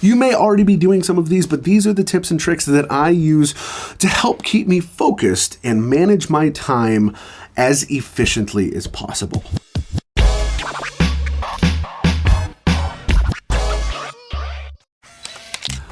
You may already be doing some of these, but these are the tips and tricks that I use to help keep me focused and manage my time as efficiently as possible.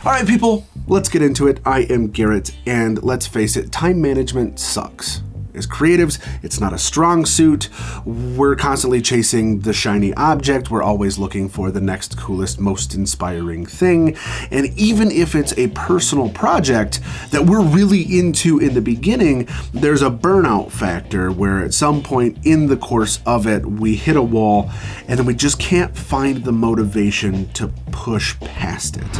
All right, people, let's get into it. I am Garrett, and let's face it, time management sucks. As creatives, it's not a strong suit. We're constantly chasing the shiny object. We're always looking for the next coolest, most inspiring thing. And even if it's a personal project that we're really into in the beginning, there's a burnout factor where at some point in the course of it, we hit a wall and then we just can't find the motivation to push past it.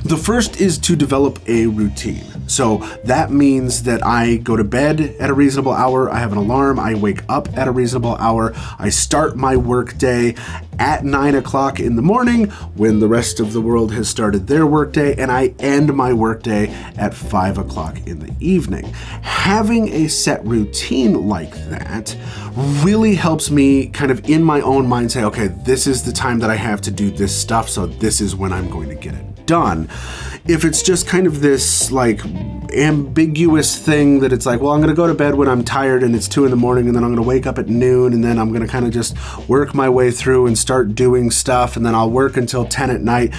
The first is to develop a routine. So that means that I go to bed at a reasonable hour, I have an alarm, I wake up at a reasonable hour, I start my work day at 9 o'clock in the morning when the rest of the world has started their workday, and I end my workday at 5 o'clock in the evening. Having a set routine like that really helps me kind of in my own mind say, okay, this is the time that I have to do this stuff, so this is when I'm going to get it done. If it's just kind of this like ambiguous thing that it's like, well, I'm gonna go to bed when I'm tired and it's 2 a.m. and then I'm gonna wake up at noon and then I'm gonna kind of just work my way through and start doing stuff and then I'll work until 10 at night.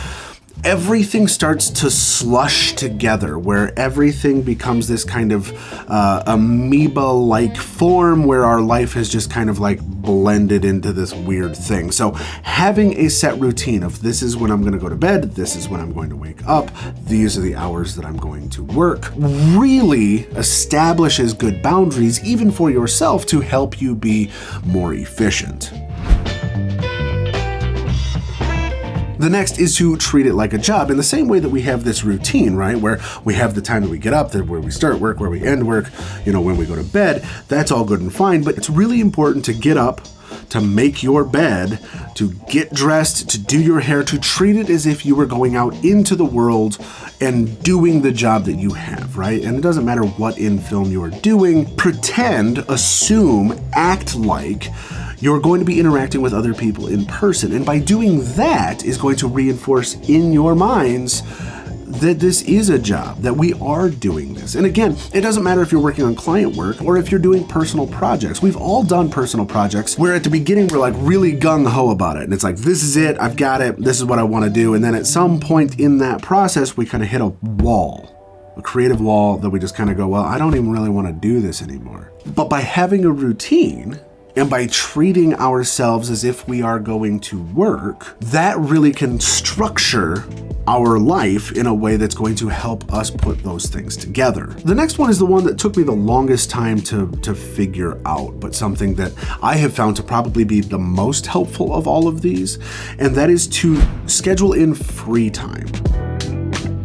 Everything starts to slush together where everything becomes this kind of amoeba-like form where our life has just kind of like blended into this weird thing. So having a set routine of this is when I'm going to go to bed, this is when I'm going to wake up, these are the hours that I'm going to work, really establishes good boundaries even for yourself to help you be more efficient. The next is to treat it like a job in the same way that we have this routine, right? Where we have the time that we get up, where we start work, where we end work, when we go to bed. That's all good and fine, but it's really important to get up, to make your bed, to get dressed, to do your hair, to treat it as if you were going out into the world and doing the job that you have, right? And it doesn't matter what in film you're doing. Pretend, assume, act like you're going to be interacting with other people in person. And by doing that is going to reinforce in your minds that this is a job, that we are doing this. And again, it doesn't matter if you're working on client work or if you're doing personal projects. We've all done personal projects where at the beginning we're like really gung-ho about it. And it's like, this is it, I've got it, this is what I want to do. And then at some point in that process, we kind of hit a wall, a creative wall that we just kind of go, well, I don't even really want to do this anymore. But by having a routine, and by treating ourselves as if we are going to work, that really can structure our life in a way that's going to help us put those things together. The next one is the one that took me the longest time to figure out, but something that I have found to probably be the most helpful of all of these, and that is to schedule in free time.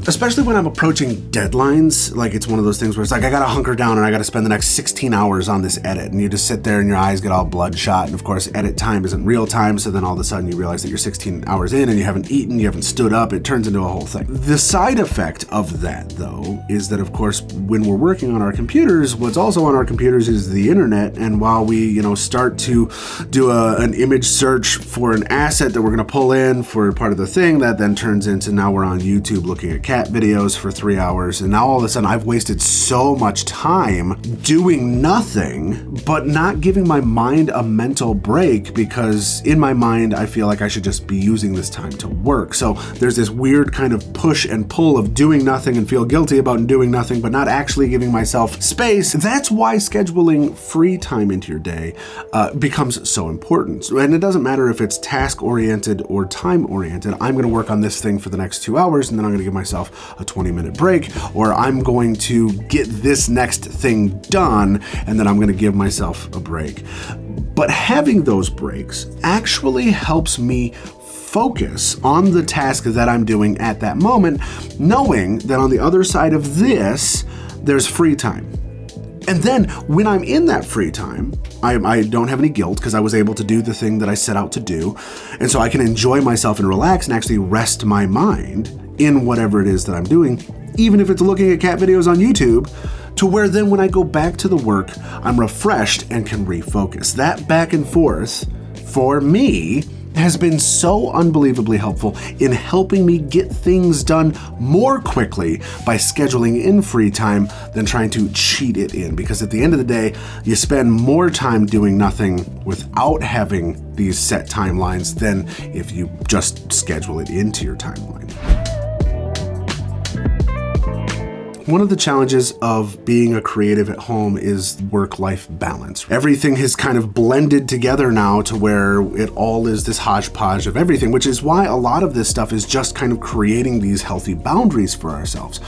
Especially when I'm approaching deadlines, like it's one of those things where it's like, I gotta hunker down and I gotta spend the next 16 hours on this edit. And you just sit there and your eyes get all bloodshot. And of course, edit time isn't real time. So then all of a sudden you realize that you're 16 hours in and you haven't eaten, you haven't stood up. It turns into a whole thing. The side effect of that though, is that of course, when we're working on our computers, what's also on our computers is the internet. And while we, start to do an image search for an asset that we're gonna pull in for part of the thing, that then turns into now we're on YouTube looking at cat videos for 3 hours, and now all of a sudden I've wasted so much time doing nothing but not giving my mind a mental break, because in my mind I feel like I should just be using this time to work. So there's this weird kind of push and pull of doing nothing and feel guilty about doing nothing but not actually giving myself space. That's why scheduling free time into your day becomes so important. And it doesn't matter if it's task oriented or time oriented. I'm going to work on this thing for the next 2 hours and then I'm going to give myself a 20-minute break, or I'm going to get this next thing done and then I'm going to give myself a break. But having those breaks actually helps me focus on the task that I'm doing at that moment, knowing that on the other side of this, there's free time. And then when I'm in that free time, I don't have any guilt because I was able to do the thing that I set out to do. And so I can enjoy myself and relax and actually rest my mind in whatever it is that I'm doing, even if it's looking at cat videos on YouTube, to where then when I go back to the work, I'm refreshed and can refocus. That back and forth, for me, has been so unbelievably helpful in helping me get things done more quickly by scheduling in free time than trying to cheat it in. Because at the end of the day, you spend more time doing nothing without having these set timelines than if you just schedule it into your timeline. One of the challenges of being a creative at home is work-life balance. Everything has kind of blended together now to where it all is this hodgepodge of everything, which is why a lot of this stuff is just kind of creating these healthy boundaries for ourselves.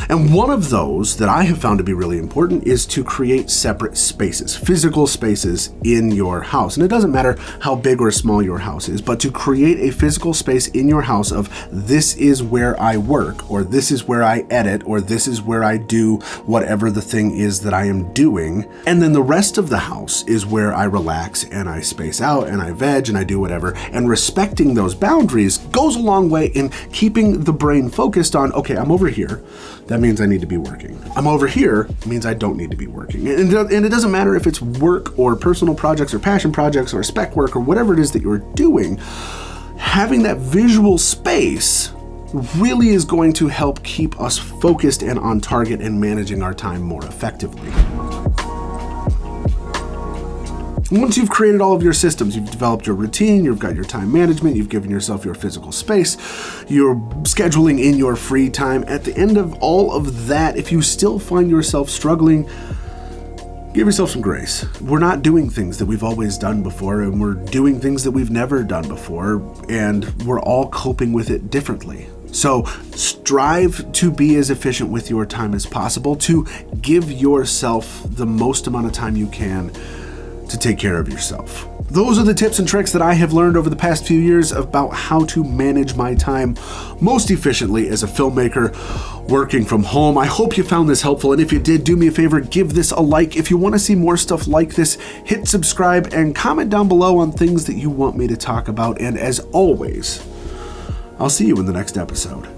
And one of those that I have found to be really important is to create separate spaces, physical spaces in your house. And it doesn't matter how big or small your house is, but to create a physical space in your house of this is where I work, or this is where I edit, or this is where I do whatever the thing is that I am doing. And then the rest of the house is where I relax and I space out and I veg and I do whatever. And respecting those boundaries goes a long way in keeping the brain focused on, okay, I'm over here. That means I need to be working. I'm over here means I don't need to be working. And it doesn't matter if it's work or personal projects or passion projects or spec work or whatever it is that you're doing. Having that visual space really is going to help keep us focused and on target and managing our time more effectively. Once you've created all of your systems, you've developed your routine, you've got your time management, you've given yourself your physical space, you're scheduling in your free time. At the end of all of that, if you still find yourself struggling, give yourself some grace. We're not doing things that we've always done before, and we're doing things that we've never done before, and we're all coping with it differently. So strive to be as efficient with your time as possible, to give yourself the most amount of time you can to take care of yourself. Those are the tips and tricks that I have learned over the past few years about how to manage my time most efficiently as a filmmaker working from home. I hope you found this helpful, and if you did, do me a favor, give this a like. If you want to see more stuff like this, hit subscribe and comment down below on things that you want me to talk about. And as always, I'll see you in the next episode.